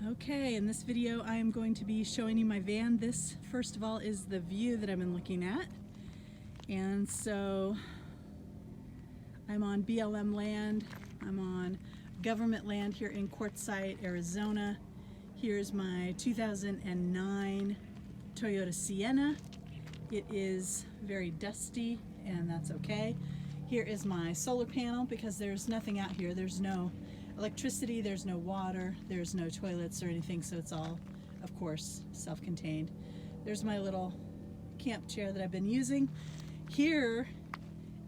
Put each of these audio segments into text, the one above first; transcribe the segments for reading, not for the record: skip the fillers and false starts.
Okay, in this video I am going to be showing you my van. This, first of all, is the view that I've been looking at. And so I'm on BLM land. I'm on government land here in Quartzsite, Arizona. Here's my 2009 Toyota Sienna. It is very dusty, and that's okay. Here is my solar panel because there's nothing out here. There's no electricity, there's no water, there's no toilets or anything, so it's all, of course, self-contained. There's my little camp chair that I've been using. Here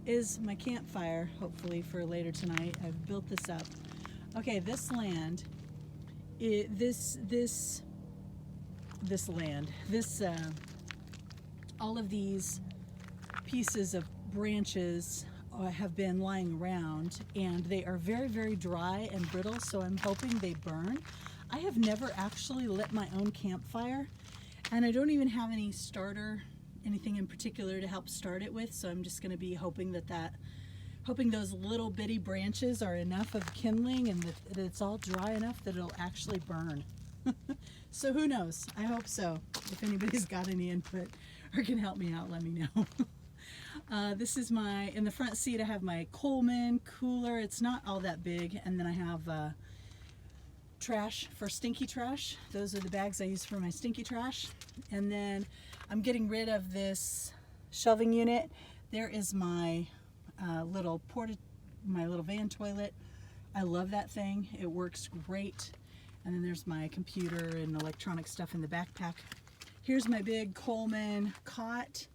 is my campfire, hopefully for later tonight. I've built this up. Okay, this land, all of these pieces of branches have been lying around, and they are very, very dry and brittle, so I'm hoping they burn. I have never actually lit my own campfire, and I don't even have any starter, anything in particular to help start it with, so I'm just going to be hoping hoping those little bitty branches are enough of kindling and that it's all dry enough that it'll actually burn. So who knows? I hope so. If anybody's got any input or can help me out, let me know. This is in the front seat I have my Coleman cooler. It's not all that big. And then I have trash for stinky trash. Those are the bags I use for my stinky trash. And then I'm getting rid of this shelving unit. There is my little van toilet. I love that thing. It works great. And then there's my computer and electronic stuff in the backpack. Here's my big Coleman cot.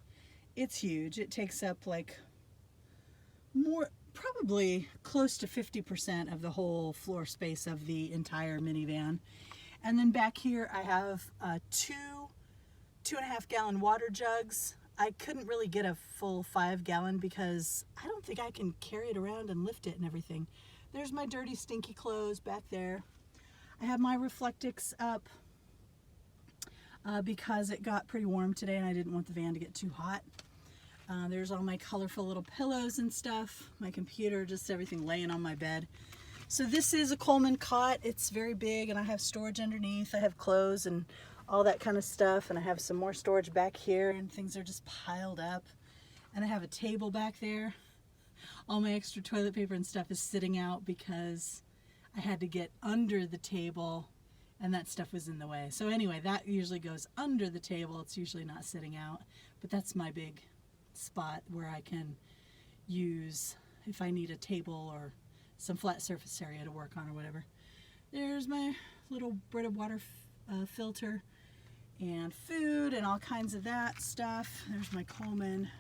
It's huge. It takes up like probably close to 50% of the whole floor space of the entire minivan. And then back here I have 2.5 gallon water jugs. I couldn't really get a full 5 gallon because I don't think I can carry it around and lift it and everything. There's my dirty stinky clothes back there. I have my Reflectix up because it got pretty warm today and I didn't want the van to get too hot. There's all my colorful little pillows and stuff, my computer, just everything laying on my bed. So this is a Coleman cot. It's very big and I have storage underneath. I have clothes and all that kind of stuff, and I have some more storage back here and things are just piled up. And I have a table back there. All my extra toilet paper and stuff is sitting out because I had to get under the table and that stuff was in the way. So anyway, that usually goes under the table. It's usually not sitting out, but that's my big spot where I can use if I need a table or some flat surface area to work on or whatever. There's my little Brita water filter and food and all kinds of that stuff. There's my Coleman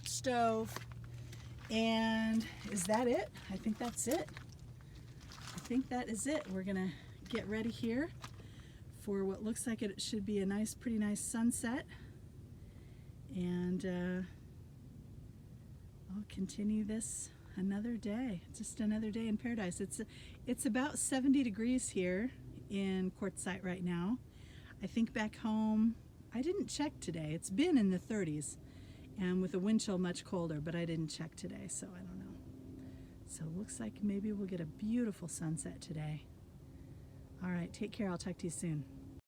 stove. And is that it? I think that's it. I think that is it. We're gonna get ready here for what looks like it should be a pretty nice sunset. And I'll continue this another day. Just another day in paradise. It's about 70 degrees here in Quartzsite right now. I think back home, I didn't check today. It's been in the 30s and with the wind chill much colder, but I didn't check today, so I don't know. So it looks like maybe we'll get a beautiful sunset today. All right, take care. I'll talk to you soon.